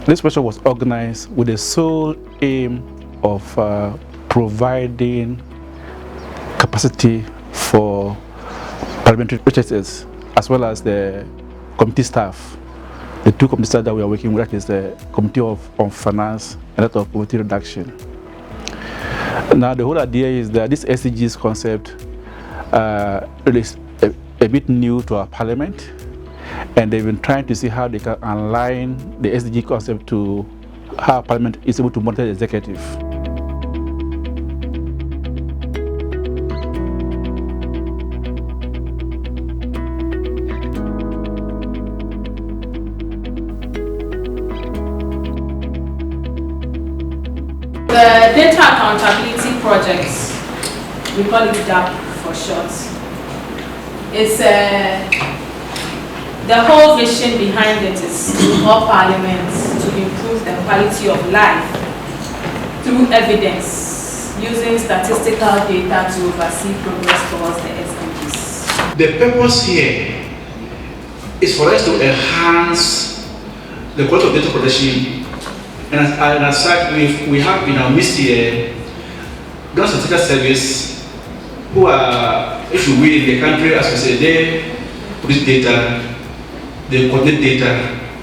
This workshop was organized with the sole aim of providing capacity for parliamentary researchers as well as the committee staff. The two committee staff that we are working with, that is the Committee on Finance and that of Poverty Reduction. Now the whole idea is that this SDGs concept is a bit new to our parliament, and they've been trying to see how they can align the SDG concept to how Parliament is able to monitor the executive. The Data Accountability Project, we call it DAP for short, is the whole vision behind it is to help Parliament to improve the quality of life through evidence, using statistical data to oversee progress towards the SDGs. The purpose here is for us to enhance the quality of data protection, and as such, we have in our midst here Ghana Statistical Service, who are, if you will, in the country, as we say, they produce data, they coordinate data,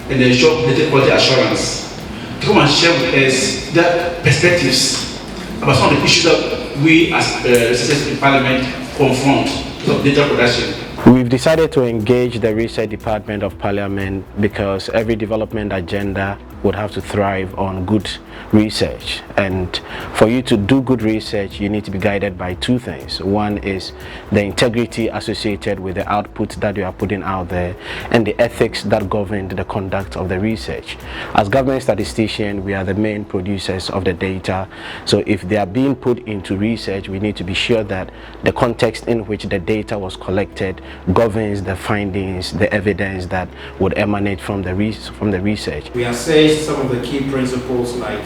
and they ensure data quality assurance. To come and share with us their perspectives about some of the issues that we as researchers in Parliament confront with data production. We've decided to engage the Research Department of Parliament because every development agenda would have to thrive on good research, and for you to do good research you need to be guided by two things. One is the integrity associated with the output that you are putting out there, and the ethics that govern the conduct of the research. As government statisticians, we are the main producers of the data, so if they are being put into research, we need to be sure that the context in which the data was collected governs the findings, the evidence that would emanate from the research. We assess some of the key principles like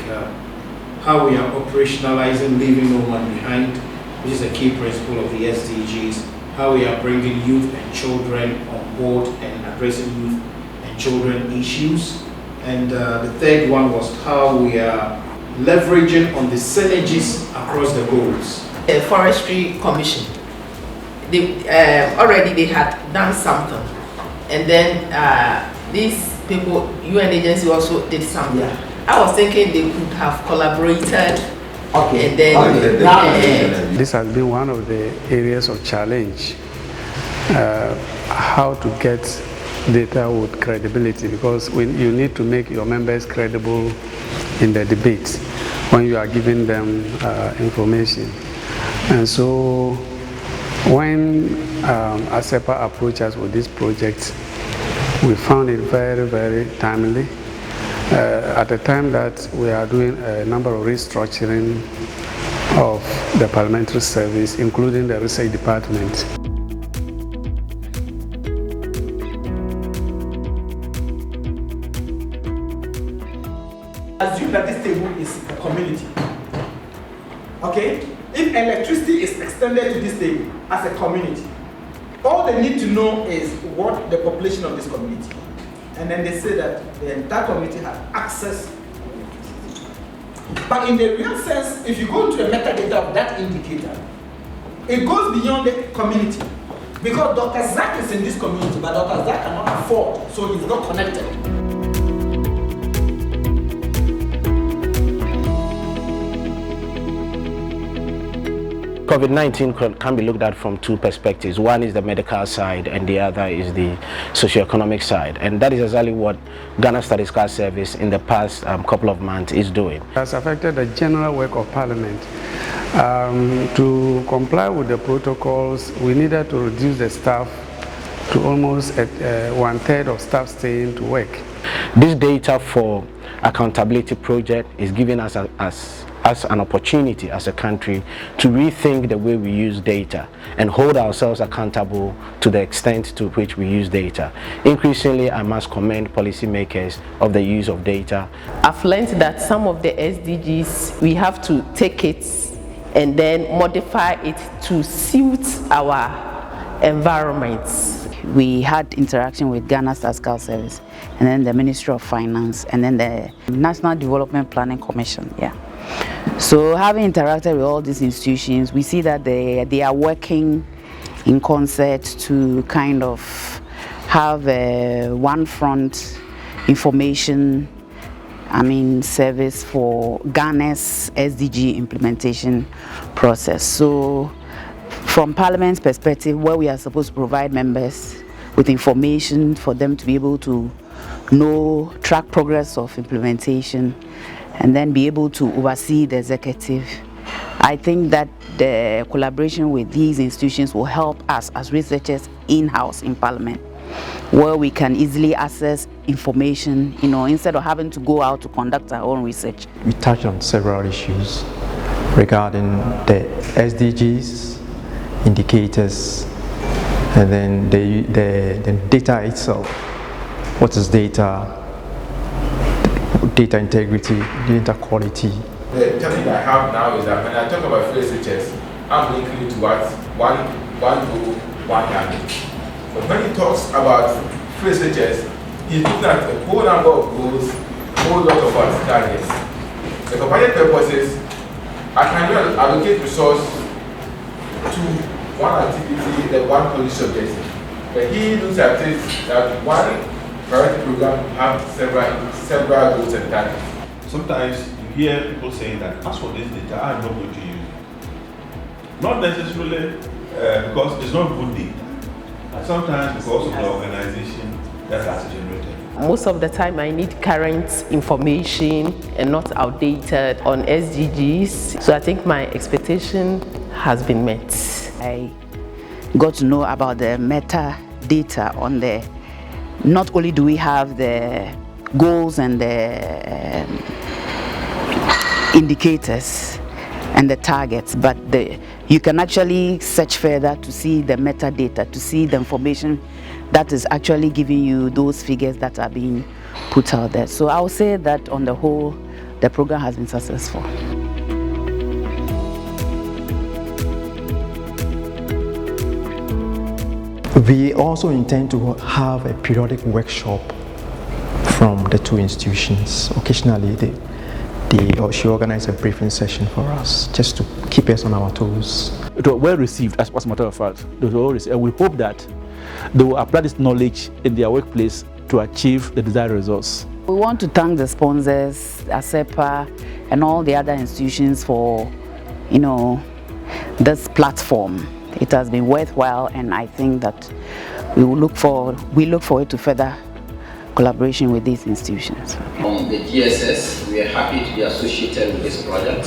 how we are operationalizing leaving no one behind, which is a key principle of the SDGs, how we are bringing youth and children on board and addressing youth and children issues, and the third one was how we are leveraging on the synergies across the goals. The Forestry Commission, already they had done something, and then these people, UN agency also did something. Yeah. I was thinking they could have collaborated. Okay. And then this has been one of the areas of challenge, how to get data with credibility, because you need to make your members credible in the debate when you are giving them information. And so when ACEPA approached us with this project, we found it very, very timely. At the time that we are doing a number of restructuring of the Parliamentary Service, including the Research Department. Assume that this table is a community. Okay? If electricity is extended to this table as a community, all they need to know is what the population of this community. And then they say that the entire community has access. But in the real sense, if you go into a metadata of that indicator, it goes beyond the community. Because Dr. Zach is in this community, but Dr. Zach cannot afford, so he's not connected. COVID-19 can be looked at from two perspectives. One is the medical side and the other is the socio-economic side. And that is exactly what Ghana Statistical Service in the past couple of months is doing. It has affected the general work of Parliament. To comply with the protocols, we needed to reduce the staff to almost 1/3 of staff staying to work. This data for accountability project is giving us as an opportunity as a country to rethink the way we use data and hold ourselves accountable to the extent to which we use data. Increasingly, I must commend policymakers of the use of data. I've learned that some of the SDGs, we have to take it and then modify it to suit our environments. we had interaction with Ghana Statistical Service, and then the Ministry of Finance, and then the National Development Planning Commission. Yeah. So having interacted with all these institutions, we see that they are working in concert to kind of have a one-front information service for Ghana's SDG implementation process. So from Parliament's perspective, where we are supposed to provide members with information for them to be able to know, track progress of implementation, and then be able to oversee the executive, I think that the collaboration with these institutions will help us as researchers in-house in Parliament, where we can easily access information, instead of having to go out to conduct our own research. We touched on several issues regarding the SDGs, indicators, and then the data itself. What is data? Data integrity, data quality. The challenge I have now is that when I talk about researchers, I'm linking to what one goal, one target. But when he talks about researchers, he's looking at a whole number of goals, a whole lot of targets. The company purposes, I can allocate resource to one activity, the one policy objective. But he looks at it that one priority program have several goals and targets. Sometimes you hear people saying that as for this data, I'm not going to use it. Not necessarily because it's not good data, and sometimes because of the organization that has generated. Most of the time I need current information and not outdated on SDGs. So I think my expectation has been met. I got to know about the metadata on there. Not only do we have the goals and the indicators and the targets, but you can actually search further to see the metadata, to see the information that is actually giving you those figures that are being put out there. So I would say that on the whole, the program has been successful. We also intend to have a periodic workshop from the two institutions. Occasionally, she organized a briefing session for us, just to keep us on our toes. It was well received, as a matter of fact. It was well received, and we hope that they will apply this knowledge in their workplace to achieve the desired results. We want to thank the sponsors, ACEPA, and all the other institutions for, this platform. It has been worthwhile, and I think that we look forward to further collaboration with these institutions. From the GSS, we are happy to be associated with this project.